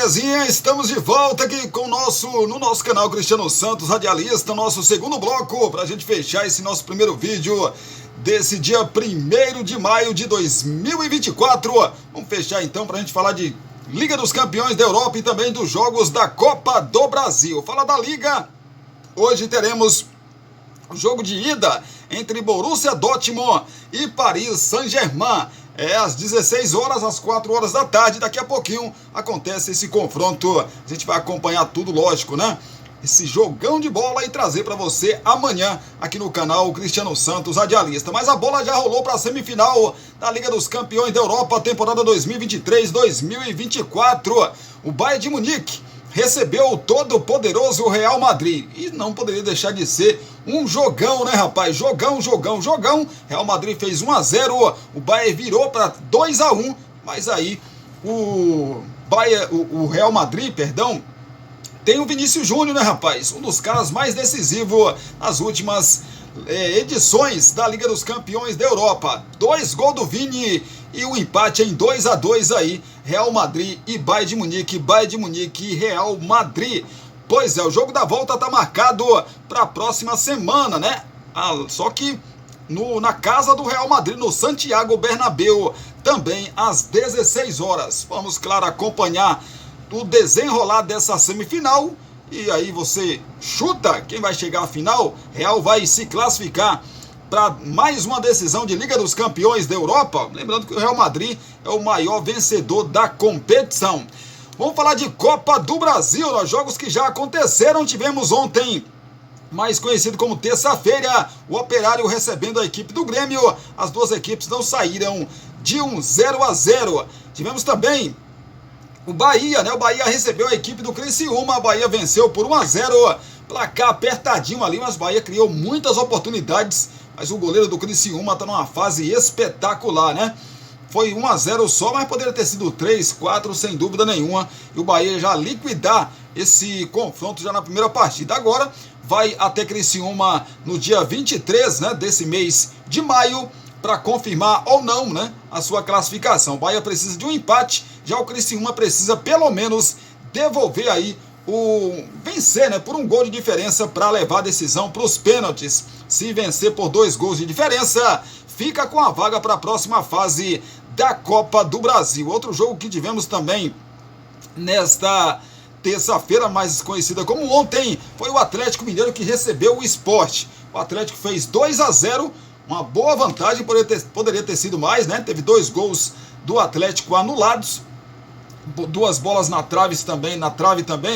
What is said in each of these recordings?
belezinha? Estamos de volta aqui com no nosso canal Cristiano Santos Radialista, nosso segundo bloco, para a gente fechar esse nosso primeiro vídeo desse dia 1º de maio de 2024. Vamos fechar então para a gente falar de Liga dos Campeões da Europa e também dos jogos da Copa do Brasil. Fala da Liga, hoje teremos o jogo de ida entre Borussia Dortmund e Paris Saint-Germain. Às 16 horas, às 4 horas da tarde, daqui a pouquinho acontece esse confronto. A gente vai acompanhar tudo, lógico, né? Esse jogão de bola e trazer para você amanhã aqui no canal Cristiano Santos Radialista. Mas a bola já rolou para a semifinal da Liga dos Campeões da Europa, temporada 2023-2024. O Bayern de Munique recebeu o todo-poderoso Real Madrid. E não poderia deixar de ser um jogão, né, rapaz? Jogão. Real Madrid fez 1-0, o Bayern virou para 2-1, mas aí o Real Madrid, tem o Vinícius Júnior, né, rapaz? Um dos caras mais decisivos nas últimas edições da Liga dos Campeões da Europa. 2 gols do Vini e o empate em 2-2 aí, Real Madrid e Bayern de Munique, e Real Madrid. Pois é, o jogo da volta tá marcado para a próxima semana, né? Só que na casa do Real Madrid, no Santiago Bernabéu, também às 16 horas. Vamos, claro, acompanhar o desenrolar dessa semifinal. E aí você chuta quem vai chegar à final. Real vai se classificar para mais uma decisão de Liga dos Campeões da Europa. Lembrando que o Real Madrid é o maior vencedor da competição. Vamos falar de Copa do Brasil, os jogos que já aconteceram. Tivemos ontem, mais conhecido como terça-feira, o Operário recebendo a equipe do Grêmio. As duas equipes não saíram de um 0-0. Tivemos também o Bahia, né? O Bahia recebeu a equipe do Criciúma. A Bahia venceu por 1-0. Placar apertadinho ali, mas o Bahia criou muitas oportunidades. Mas o goleiro do Criciúma está numa fase espetacular, né? Foi 1-0 só, mas poderia ter sido 3, 4, sem dúvida nenhuma. E o Bahia já liquidar esse confronto já na primeira partida. Agora vai até Criciúma no dia 23, né, desse mês de maio, para confirmar ou não, né, a sua classificação. O Bahia precisa de um empate, já o Criciúma precisa pelo menos devolver aí vencer, né, por um gol de diferença para levar a decisão para os pênaltis. Se vencer por 2 gols de diferença, fica com a vaga para a próxima fase da Copa do Brasil. Outro jogo que tivemos também nesta terça-feira, mais conhecida como ontem, foi o Atlético Mineiro que recebeu o Sport. O Atlético fez 2-0, uma boa vantagem, poderia ter sido mais, né? Teve 2 gols do Atlético anulados, 2 bolas na trave também,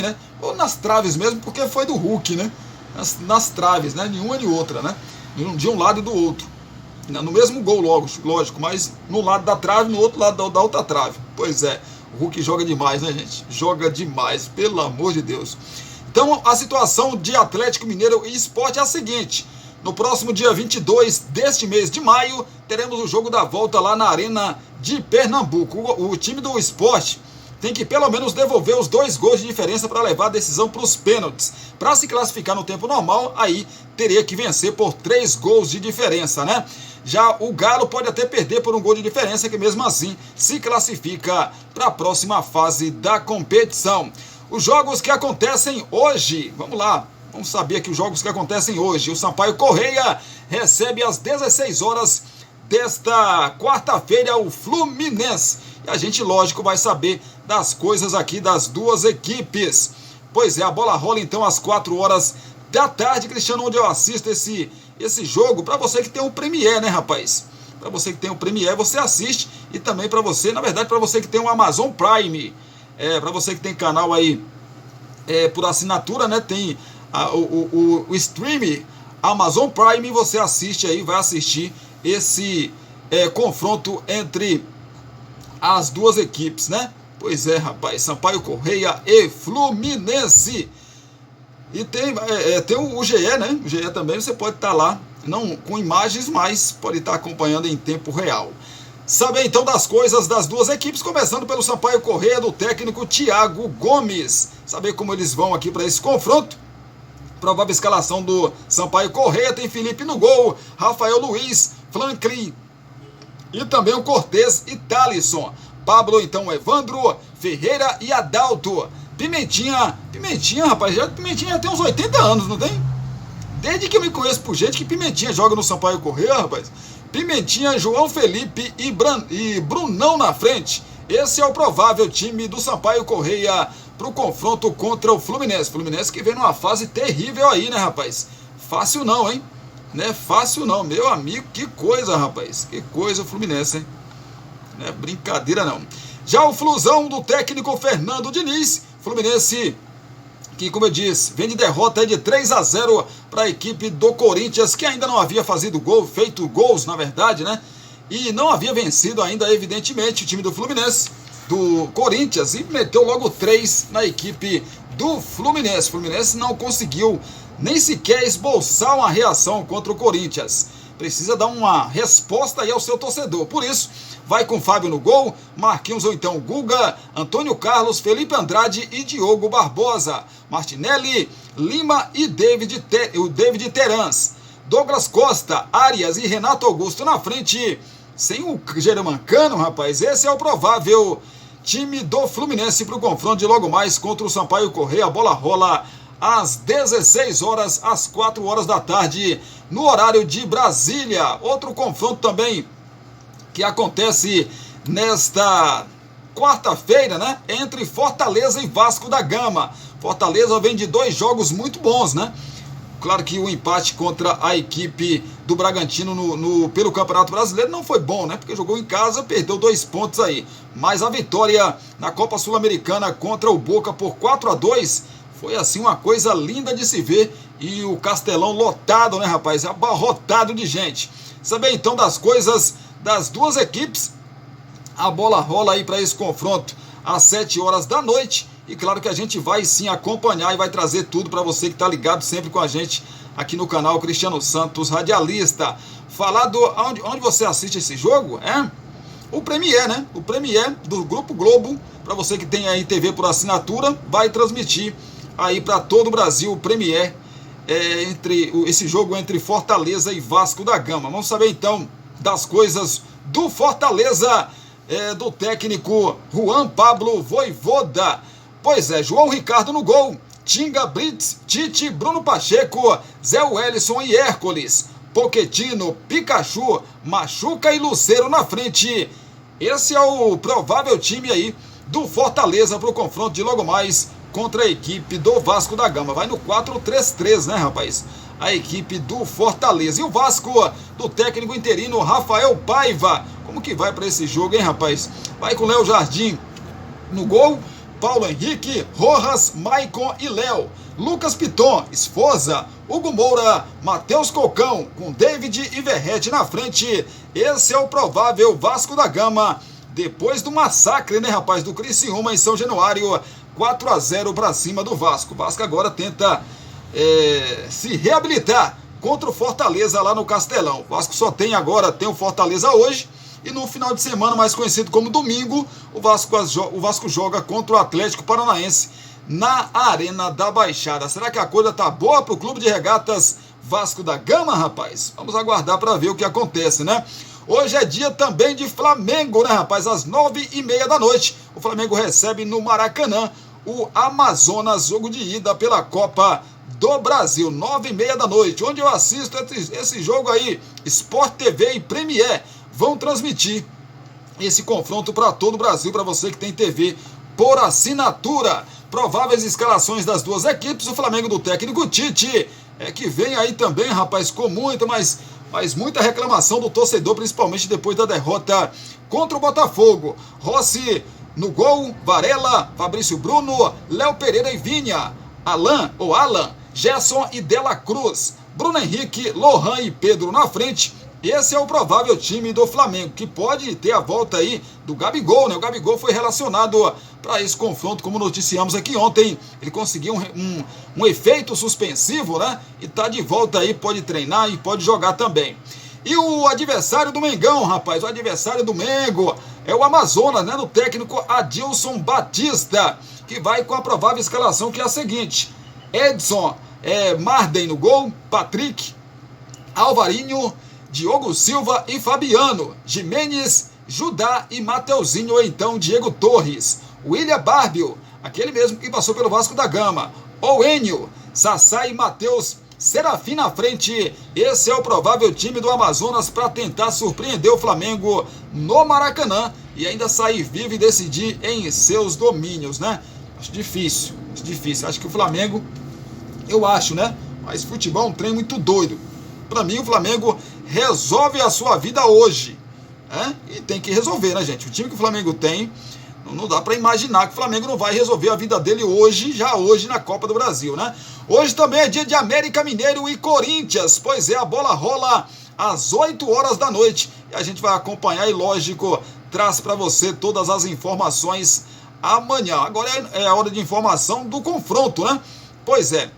né? Ou nas traves mesmo, porque foi do Hulk, né? Nas traves, né? Nenhuma nem outra, né? De um lado e do outro. No mesmo gol, lógico, mas no lado da trave, no outro lado da outra trave. Pois é, o Hulk joga demais, né, gente? Joga demais, pelo amor de Deus. Então, a situação de Atlético Mineiro e Sport é a seguinte: no próximo dia 22 deste mês de maio, teremos o jogo da volta lá na Arena de Pernambuco. O time do Sport tem que pelo menos devolver os 2 gols de diferença para levar a decisão para os pênaltis. Para se classificar no tempo normal, aí teria que vencer por 3 gols de diferença, né? Já o Galo pode até perder por 1 gol de diferença, que mesmo assim se classifica para a próxima fase da competição. Os jogos que acontecem hoje, vamos lá, vamos saber aqui os jogos que acontecem hoje. O Sampaio Corrêa recebe às 16 horas desta quarta-feira o Fluminense. E a gente, lógico, vai saber das coisas aqui das duas equipes. Pois é, a bola rola então às 4 horas da tarde, Cristiano, onde eu assisto esse jogo. Para você que tem o Premiere, né, rapaz? Para você que tem o Premiere, você assiste. E também para você, na verdade, para você que tem o Amazon Prime. Para você que tem canal aí por assinatura, né? Tem o stream Amazon Prime. Você assiste aí, vai assistir esse confronto entre as duas equipes, né? Pois é, rapaz, Sampaio Corrêa e Fluminense. E tem o GE, né? O GE também você pode estar lá, não com imagens, mas pode estar acompanhando em tempo real. Saber então das coisas das duas equipes, começando pelo Sampaio Corrêa, do técnico Thiago Gomes. Saber como eles vão aqui para esse confronto. Provável escalação do Sampaio Corrêa: tem Felipe no gol, Rafael Luiz, Franklin e também o Cortez e Thalisson. Pablo, então, Evandro, Ferreira e Adalto. Pimentinha, rapaz, Pimentinha já tem uns 80 anos, não tem? Desde que eu me conheço por gente que Pimentinha joga no Sampaio Corrêa, rapaz. Pimentinha, João Felipe e Brunão na frente. Esse é o provável time do Sampaio Corrêa para o confronto contra o Fluminense. Fluminense que vem numa fase terrível aí, né, rapaz? Fácil não, hein? Não é fácil não, meu amigo, que coisa, rapaz. Que coisa o Fluminense, hein? Não é brincadeira não. Já o Flusão do técnico Fernando Diniz, Fluminense que, como eu disse, vem de derrota de 3-0 para a equipe do Corinthians, que ainda não havia feito gols, na verdade, né? E não havia vencido ainda, evidentemente, o time do Fluminense, do Corinthians, e meteu logo 3 na equipe do Fluminense. O Fluminense não conseguiu nem sequer esboçar uma reação contra o Corinthians. Precisa dar uma resposta aí ao seu torcedor. Por isso, vai com Fábio no gol, Marquinhos ou então Guga, Antônio Carlos, Felipe Andrade e Diogo Barbosa, Martinelli, Lima e o David Terans, Douglas Costa, Arias e Renato Augusto na frente, sem o Germancano, rapaz. Esse é o provável time do Fluminense para o confronto de logo mais contra o Sampaio Corrêa. A bola rola às 16 horas, às 4 horas da tarde, no horário de Brasília. Outro confronto também que acontece nesta quarta-feira, né? Entre Fortaleza e Vasco da Gama. Fortaleza vem de 2 jogos muito bons, né? Claro que o empate contra a equipe do Bragantino pelo Campeonato Brasileiro não foi bom, né? Porque jogou em casa, perdeu 2 pontos aí. Mas a vitória na Copa Sul-Americana contra o Boca por 4-2 foi assim uma coisa linda de se ver. E o Castelão lotado, né, rapaz? Abarrotado de gente. Saber então das coisas das duas equipes. A bola rola aí para esse confronto às 7 horas da noite. E claro que a gente vai sim acompanhar e vai trazer tudo para você que está ligado sempre com a gente aqui no canal Cristiano Santos Radialista. Falar onde você assiste esse jogo, o Premier, né? O Premier do Grupo Globo, para você que tem aí TV por assinatura, vai transmitir aí para todo o Brasil o Premier, esse jogo entre Fortaleza e Vasco da Gama. Vamos saber então das coisas do Fortaleza, do técnico Juan Pablo Vojvoda. Pois é, João Ricardo no gol, Tinga, Brits, Tite, Bruno Pacheco, Zé Wellison e Hércules, Pochettino, Pikachu, Machuca e Lucero na frente. Esse é o provável time aí do Fortaleza para o confronto de logo mais contra a equipe do Vasco da Gama. Vai no 4-3-3, né, rapaz? A equipe do Fortaleza. E o Vasco, do técnico interino Rafael Paiva. Como que vai para esse jogo, hein, rapaz? Vai com Léo Jardim no gol, Paulo Henrique, Rojas, Maicon e Léo, Lucas Piton, Esforza, Hugo Moura, Matheus Cocão, com David e Verrete na frente. Esse é o provável Vasco da Gama, depois do massacre, né, rapaz, do Criciúma em São Januário, 4-0 para cima do Vasco. O Vasco agora tenta se reabilitar contra o Fortaleza lá no Castelão. O Vasco só tem o Fortaleza hoje. E no final de semana, mais conhecido como domingo, o Vasco joga contra o Atlético Paranaense na Arena da Baixada. Será que a coisa tá boa pro Clube de Regatas Vasco da Gama, rapaz? Vamos aguardar para ver o que acontece, né? Hoje é dia também de Flamengo, né, rapaz? Às 9h30 da noite, o Flamengo recebe no Maracanã o Amazonas, jogo de ida pela Copa do Brasil, 9h30 da noite. Onde eu assisto esse jogo aí, Sport TV e Premier vão transmitir esse confronto para todo o Brasil, para você que tem TV por assinatura. Prováveis escalações das duas equipes. O Flamengo do técnico Tite, que vem aí também, rapaz, com muita reclamação do torcedor, principalmente depois da derrota contra o Botafogo. Rossi no gol, Varela, Fabrício Bruno, Léo Pereira e Vinha, Alan, Gerson e Dela Cruz, Bruno Henrique, Lohan e Pedro na frente. Esse é o provável time do Flamengo, que pode ter a volta aí do Gabigol, né? O Gabigol foi relacionado para esse confronto, como noticiamos aqui ontem. Ele conseguiu um efeito suspensivo, né? E tá de volta aí, pode treinar e pode jogar também. E o adversário do Mengão, rapaz, o adversário do Mengo é o Amazonas, né? Do técnico Adilson Batista, que vai com a provável escalação, que é a seguinte: Edson, Marden no gol, Patrick, Alvarinho, Diogo Silva e Fabiano, Jimenez, Judá e Mateuzinho, ou então Diego Torres. William Barbio, aquele mesmo que passou pelo Vasco da Gama, Oenio, Sassá e Matheus Serafim na frente. Esse é o provável time do Amazonas para tentar surpreender o Flamengo no Maracanã e ainda sair vivo e decidir em seus domínios, né? Acho difícil. Acho que o Flamengo, eu acho, né? Mas futebol é um trem muito doido. Para mim, o Flamengo resolve a sua vida hoje, né? E tem que resolver, né, gente? O time que o Flamengo tem, não dá para imaginar que o Flamengo não vai resolver a vida dele hoje, já hoje na Copa do Brasil, né? Hoje também é dia de América Mineiro e Corinthians, pois é, a bola rola às 8 horas da noite e a gente vai acompanhar e, lógico, traz para você todas as informações amanhã. Agora é a hora de informação do confronto, né? Pois é,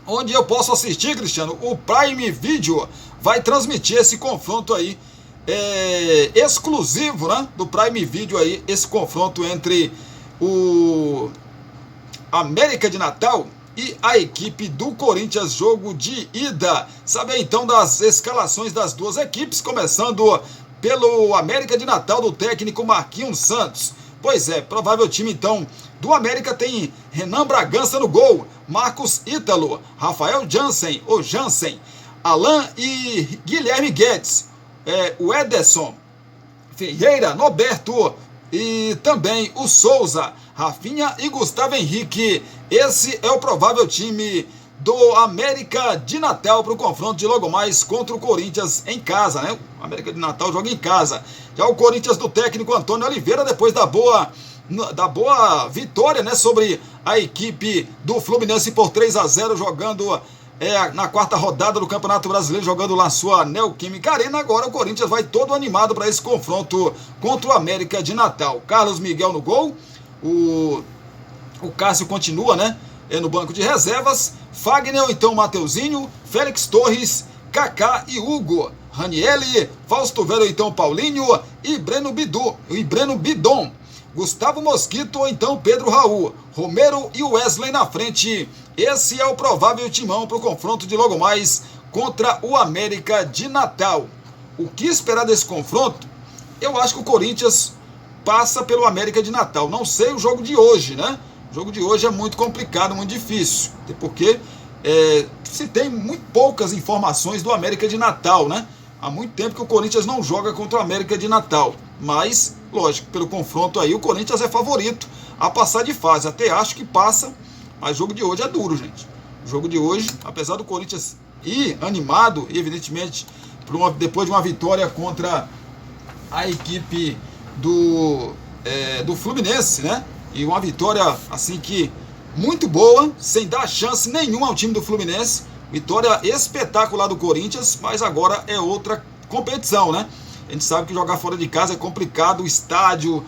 onde eu posso assistir, Cristiano? O Prime Video vai transmitir esse confronto aí, exclusivo, né, do Prime Video aí, esse confronto entre o América de Natal e a equipe do Corinthians, jogo de ida. Sabe então das escalações das duas equipes, começando pelo América de Natal do técnico Marquinhos Santos. Pois é, provável time então do América tem Renan Bragança no gol, Marcos Ítalo, Rafael Jansen, Alan e Guilherme Guedes, o Ederson, Ferreira, Norberto e também o Souza, Rafinha e Gustavo Henrique. Esse é o provável time do América de Natal para o confronto de logo mais contra o Corinthians em casa, né? O América de Natal joga em casa. Já o Corinthians do técnico Antônio Oliveira, depois da boa vitória, né, sobre a equipe do Fluminense por 3-0, jogando na quarta rodada do Campeonato Brasileiro, jogando lá sua Neoquímica Arena. Agora o Corinthians vai todo animado para esse confronto contra o América de Natal. Carlos Miguel no gol, o Cássio continua, né, no banco de reservas, Fagner, então Mateuzinho, Félix Torres, Kaká e Hugo, Ranielli, Fausto Velho, então Paulinho e Breno Bidon, Gustavo Mosquito ou então Pedro Raul, Romero e Wesley na frente. Esse é o provável timão para o confronto de logo mais contra o América de Natal. O que esperar desse confronto? Eu acho que o Corinthians passa pelo América de Natal. Não sei o jogo de hoje, né? O jogo de hoje é muito complicado, muito difícil, porque se tem muito poucas informações do América de Natal, né? Há muito tempo que o Corinthians não joga contra o América de Natal, mas, lógico, pelo confronto aí, o Corinthians é favorito a passar de fase. Até acho que passa, mas o jogo de hoje é duro, gente. O jogo de hoje, apesar do Corinthians ir animado, evidentemente, depois de uma vitória contra a equipe do Fluminense, né? E uma vitória, assim, que muito boa, sem dar chance nenhuma ao time do Fluminense. Vitória espetacular do Corinthians, mas agora é outra competição, né? A gente sabe que jogar fora de casa é complicado, o estádio,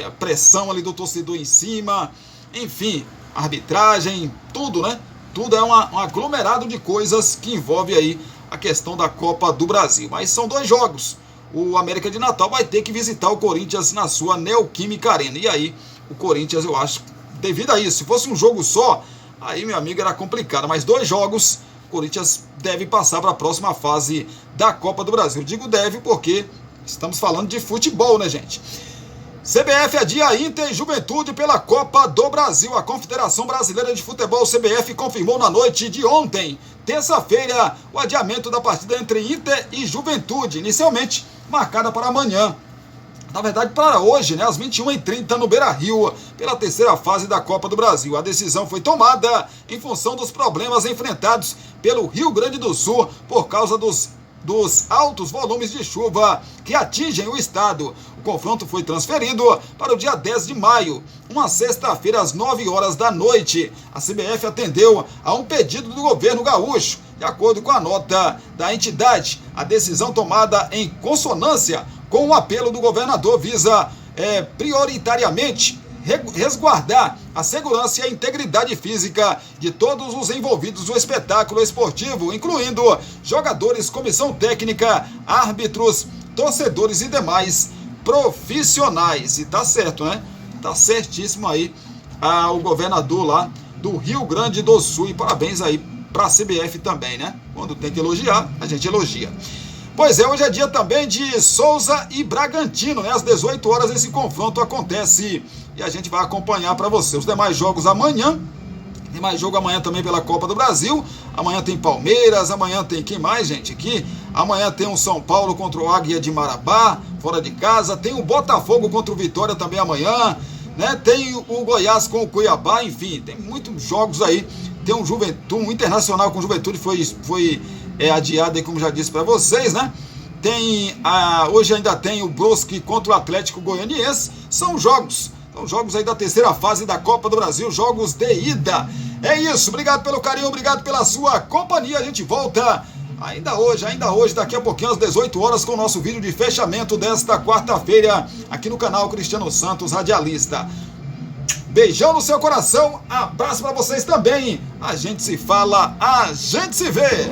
a pressão ali do torcedor em cima, enfim, arbitragem, tudo, né? Tudo é um aglomerado de coisas que envolve aí a questão da Copa do Brasil. Mas são 2 jogos. O América de Natal vai ter que visitar o Corinthians na sua Neoquímica Arena. E aí, o Corinthians, eu acho, devido a isso, se fosse um jogo só, aí, meu amigo, era complicado. Mas 2 jogos, o Corinthians deve passar para a próxima fase da Copa do Brasil. Digo deve porque estamos falando de futebol, né, gente? CBF adia Inter e Juventude pela Copa do Brasil. A Confederação Brasileira de Futebol, CBF, confirmou na noite de ontem, terça-feira, o adiamento da partida entre Inter e Juventude, inicialmente marcada para amanhã. Na verdade, para hoje, né, às 21h30 no Beira-Rio, pela terceira fase da Copa do Brasil. A decisão foi tomada em função dos problemas enfrentados pelo Rio Grande do Sul por causa dos altos volumes de chuva que atingem o estado. O confronto foi transferido para o dia 10 de maio, uma sexta-feira às 9 horas da noite. A CBF atendeu a um pedido do governo gaúcho. De acordo com a nota da entidade, a decisão tomada em consonância com o apelo do governador visa prioritariamente resguardar a segurança e a integridade física de todos os envolvidos no espetáculo esportivo, incluindo jogadores, comissão técnica, árbitros, torcedores e demais profissionais. E tá certo, né? Tá certíssimo aí o governador lá do Rio Grande do Sul. E parabéns aí para a CBF também, né? Quando tem que elogiar, a gente elogia. Pois é, hoje é dia também de Souza e Bragantino, né? Às 18 horas esse confronto acontece e a gente vai acompanhar para você. Os demais jogos amanhã. Tem mais jogo amanhã também pela Copa do Brasil. Amanhã tem Palmeiras, amanhã tem quem mais, gente? Aqui. Amanhã tem o São Paulo contra o Águia de Marabá, fora de casa. Tem o Botafogo contra o Vitória também amanhã, né? Tem o Goiás com o Cuiabá, enfim, tem muitos jogos aí. Tem um Juventude, um Internacional com Juventude foi adiado aí, como já disse para vocês, né? Hoje ainda tem o Brusque contra o Atlético Goianiense. São jogos aí da terceira fase da Copa do Brasil, jogos de ida. É isso, obrigado pelo carinho, obrigado pela sua companhia. A gente volta ainda hoje, daqui a pouquinho às 18 horas com o nosso vídeo de fechamento desta quarta-feira aqui no canal Cristiano Santos Radialista. Beijão no seu coração, abraço para vocês também. A gente se fala, a gente se vê.